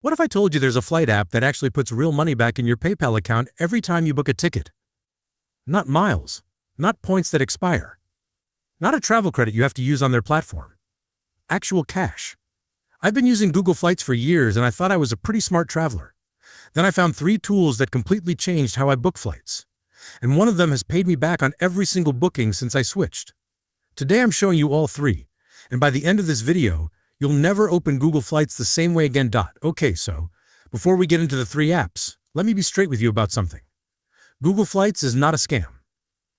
What if I told you there's a flight app that actually puts real money back in your PayPal account every time you book a ticket? Not miles, not points that expire, not a travel credit you have to use on their platform. Actual cash. I've been using Google Flights for years and I thought I was a pretty smart traveler. Then I found 3 tools that completely changed how I book flights. And one of them has paid me back on every single booking since I switched. Today I'm showing you all 3, and by the end of this video, you'll never open Google Flights the same way again. Okay, so before we get into the 3 apps, let me be straight with you about something. Google Flights is not a scam.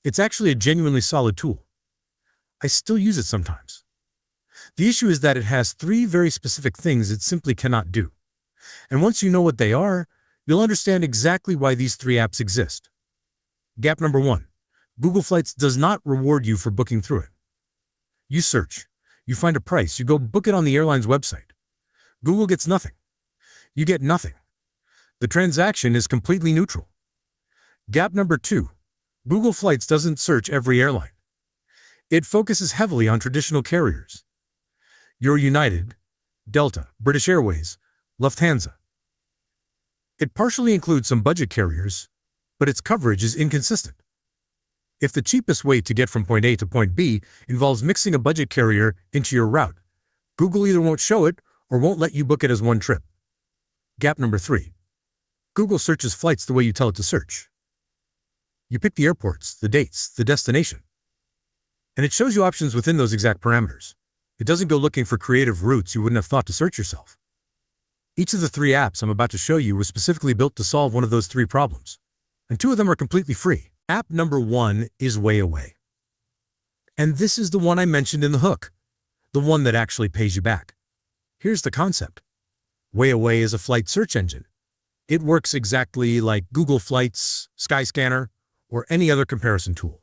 It's actually a genuinely solid tool. I still use it sometimes. The issue is that it has 3 very specific things it simply cannot do. And once you know what they are, you'll understand exactly why these 3 apps exist. Gap number 1. Google Flights does not reward you for booking through it. You search, you find a price, you go book it on the airline's website. Google gets nothing. You get nothing. The transaction is completely neutral. Gap number 2. Google Flights doesn't search every airline. It focuses heavily on traditional carriers. Your United, Delta, British Airways, Lufthansa. It partially includes some budget carriers, but its coverage is inconsistent. If the cheapest way to get from point A to point B involves mixing a budget carrier into your route, Google either won't show it or won't let you book it as one trip. Gap number 3. Google searches flights the way you tell it to search. You pick the airports, the dates, the destination, and it shows you options within those exact parameters. It doesn't go looking for creative routes you wouldn't have thought to search yourself. Each of the 3 apps I'm about to show you was specifically built to solve one of those 3 problems, and 2 of them are completely free. App number 1 is WayAway. And this is the one I mentioned in the hook, the one that actually pays you back. Here's the concept. WayAway is a flight search engine. It works exactly like Google Flights, Skyscanner, or any other comparison tool.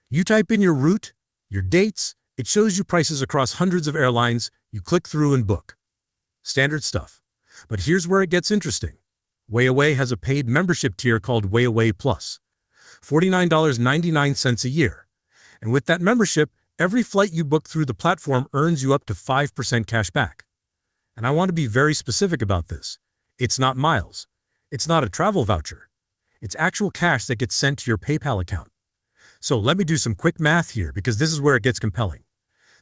You type in your route, your dates, it shows you prices across hundreds of airlines, you click through and book. Standard stuff. But here's where it gets interesting. WayAway has a paid membership tier called WayAway Plus. $49.99 a year. And with that membership, every flight you book through the platform earns you up to 5% cash back. And I want to be very specific about this. It's not miles. It's not a travel voucher. It's actual cash that gets sent to your PayPal account. So let me do some quick math here because this is where it gets compelling.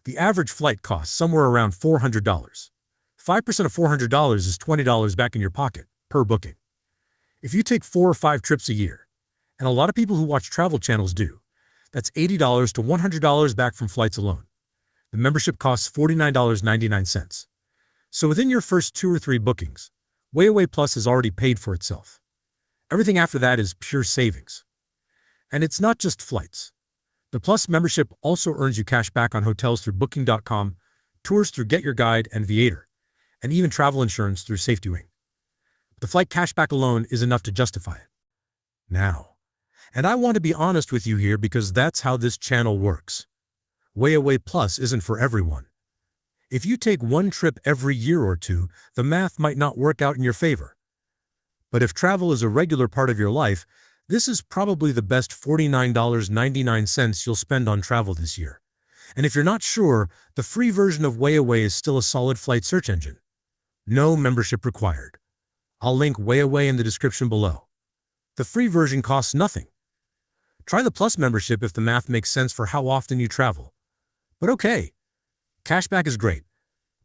The average flight costs somewhere around $400. 5% of $400 is $20 back in your pocket per booking. If you take 4 or 5 trips a year, and a lot of people who watch travel channels do, that's $80 to $100 back from flights alone. The membership costs $49.99. So within your first 2 or 3 bookings, WayAway Plus has already paid for itself. Everything after that is pure savings. And it's not just flights. The Plus membership also earns you cash back on hotels through Booking.com, tours through Get Your Guide and Viator, and even travel insurance through SafetyWing. The flight cashback alone is enough to justify it. Now, and I want to be honest with you here because that's how this channel works. WayAway Plus isn't for everyone. If you take 1 trip every year or 2, the math might not work out in your favor. But if travel is a regular part of your life, this is probably the best $49.99 you'll spend on travel this year. And if you're not sure, the free version of WayAway is still a solid flight search engine. No membership required. I'll link WayAway in the description below. The free version costs nothing. Try the Plus membership if the math makes sense for how often you travel. But okay, cashback is great,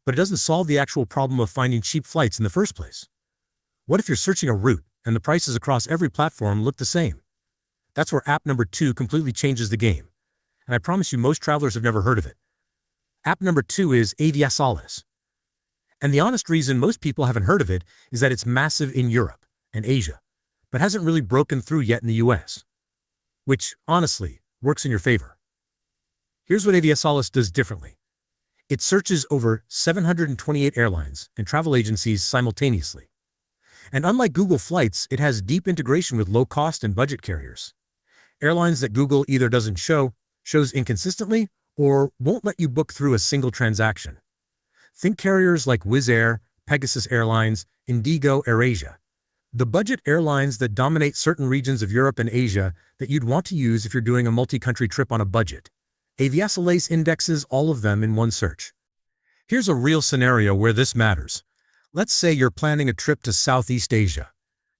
but it doesn't solve the actual problem of finding cheap flights in the first place. What if you're searching a route and the prices across every platform look the same? That's where app number 2 completely changes the game. And I promise you most travelers have never heard of it. App number 2 is Aviasales. And the honest reason most people haven't heard of it is that it's massive in Europe and Asia, but hasn't really broken through yet in the US. Which, honestly, works in your favor. Here's what Aviasales does differently. It searches over 728 airlines and travel agencies simultaneously. And unlike Google Flights, it has deep integration with low-cost and budget carriers. Airlines that Google either doesn't show, shows inconsistently, or won't let you book through a single transaction. Think carriers like Wizz Air, Pegasus Airlines, Indigo, AirAsia. The budget airlines that dominate certain regions of Europe and Asia that you'd want to use if you're doing a multi-country trip on a budget. Aviasales indexes all of them in one search. Here's a real scenario where this matters. Let's say you're planning a trip to Southeast Asia,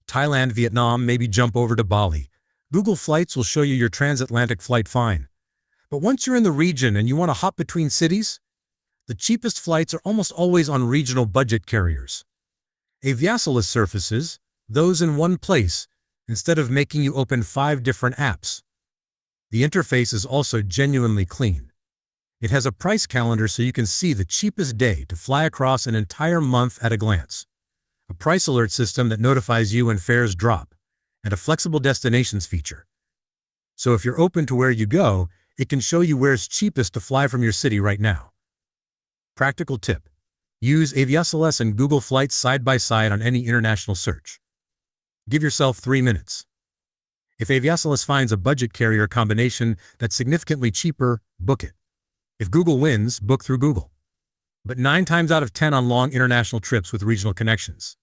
Thailand, Vietnam, maybe jump over to Bali. Google Flights will show you your transatlantic flight fine. But once you're in the region and you want to hop between cities, the cheapest flights are almost always on regional budget carriers. Aviasales surfaces those in one place instead of making you open 5 different apps. The interface is also genuinely clean. It has a price calendar so you can see the cheapest day to fly across an entire month at a glance, a price alert system that notifies you when fares drop, and a flexible destinations feature. So if you're open to where you go, it can show you where's cheapest to fly from your city right now. Practical tip: use Aviasales and Google Flights side by side on any international search. Give yourself 3 minutes. If Aviasales finds a budget carrier combination that's significantly cheaper, book it. If Google wins, book through Google. But 9 times out of 10 on long international trips with regional connections,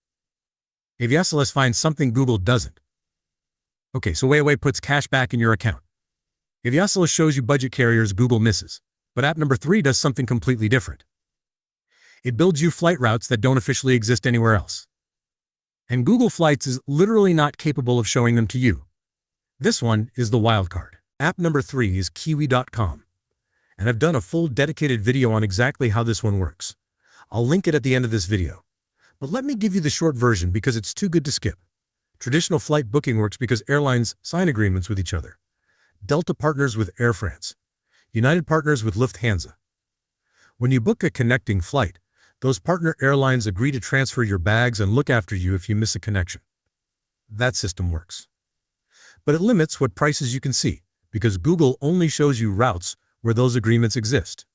Aviasales finds something Google doesn't. Okay, so WayAway puts cash back in your account. Aviasales shows you budget carriers Google misses, but app number 3 does something completely different. It builds you flight routes that don't officially exist anywhere else. And Google Flights is literally not capable of showing them to you. This one is the wild card. App number 3 is Kiwi.com. And I've done a full dedicated video on exactly how this one works. I'll link it at the end of this video. But let me give you the short version because it's too good to skip. Traditional flight booking works because airlines sign agreements with each other. Delta partners with Air France. United partners with Lufthansa. When you book a connecting flight, those partner airlines agree to transfer your bags and look after you if you miss a connection. That system works. But it limits what prices you can see because Google only shows you routes where those agreements exist.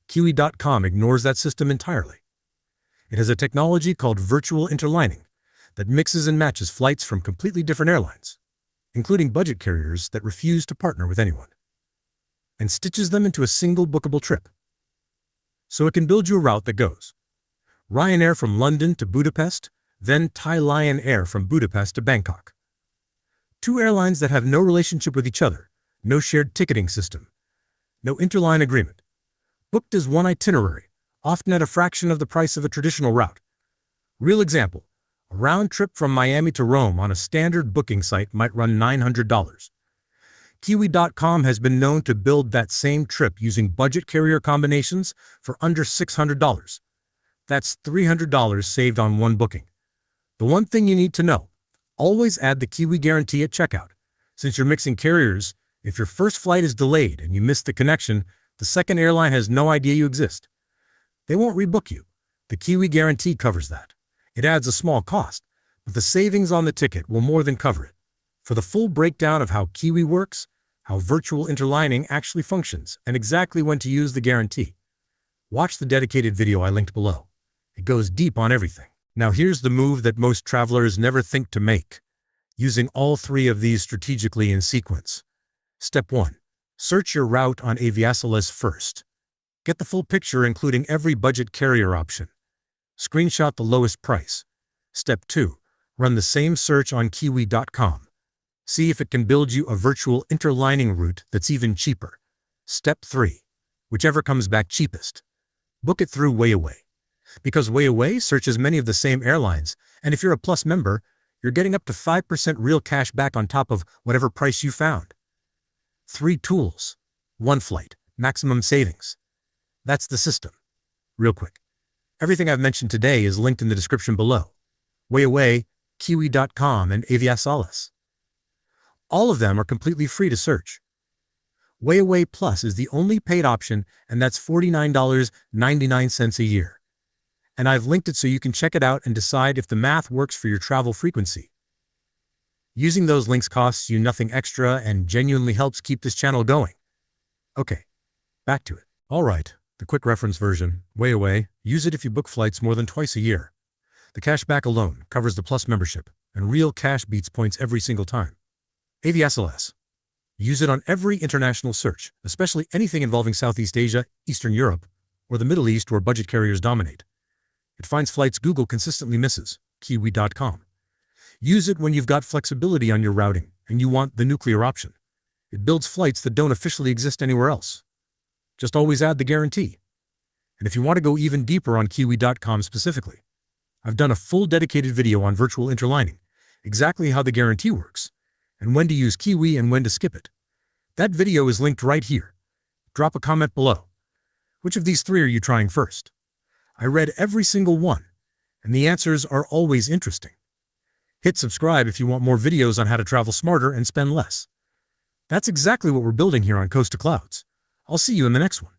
Kiwi.com ignores that system entirely. It has a technology called Virtual Interlining that mixes and matches flights from completely different airlines, including budget carriers that refuse to partner with anyone, and stitches them into a single bookable trip. So it can build you a route that goes Ryanair from London to Budapest, then Thai Lion Air from Budapest to Bangkok. 2 airlines that have no relationship with each other, no shared ticketing system, no interline agreement. Booked as one itinerary, often at a fraction of the price of a traditional route. Real example, a round trip from Miami to Rome on a standard booking site might run $900. Kiwi.com has been known to build that same trip using budget carrier combinations for under $600. That's $300 saved on one booking. The one thing you need to know, always add the Kiwi guarantee at checkout. Since you're mixing carriers, if your first flight is delayed and you miss the connection, the second airline has no idea you exist. They won't rebook you. The Kiwi guarantee covers that. It adds a small cost, but the savings on the ticket will more than cover it. For the full breakdown of how Kiwi works, how virtual interlining actually functions, and exactly when to use the guarantee, watch the dedicated video I linked below. It goes deep on everything. Now here's the move that most travelers never think to make, using all 3 of these strategically in sequence. Step 1. Search your route on Aviasales first. Get the full picture including every budget carrier option. Screenshot the lowest price. Step 2. Run the same search on Kiwi.com. See if it can build you a virtual interlining route that's even cheaper. Step 3. Whichever comes back cheapest. Book it through WayAway. Because WayAway searches many of the same airlines, and if you're a Plus member, you're getting up to 5% real cash back on top of whatever price you found. 3 tools, 1 flight, maximum savings. That's the system. Real quick. Everything I've mentioned today is linked in the description below. WayAway, Kiwi.com, and Aviasales. All of them are completely free to search. WayAway Plus is the only paid option, and that's $49.99 a year. And I've linked it so you can check it out and decide if the math works for your travel frequency. Using those links costs you nothing extra and genuinely helps keep this channel going. Okay, back to it. All right, the quick reference version, WayAway, use it if you book flights more than twice a year. The cashback alone covers the Plus membership, and real cash beats points every single time. Aviasales. Use it on every international search, especially anything involving Southeast Asia, Eastern Europe, or the Middle East where budget carriers dominate. It finds flights Google consistently misses, Kiwi.com. Use it when you've got flexibility on your routing and you want the nuclear option. It builds flights that don't officially exist anywhere else. Just always add the guarantee. And if you want to go even deeper on Kiwi.com specifically, I've done a full dedicated video on virtual interlining, exactly how the guarantee works, and when to use Kiwi and when to skip it. That video is linked right here. Drop a comment below. Which of these 3 are you trying first? I read every single one, and the answers are always interesting. Hit subscribe if you want more videos on how to travel smarter and spend less. That's exactly what we're building here on Coast to Clouds. I'll see you in the next one.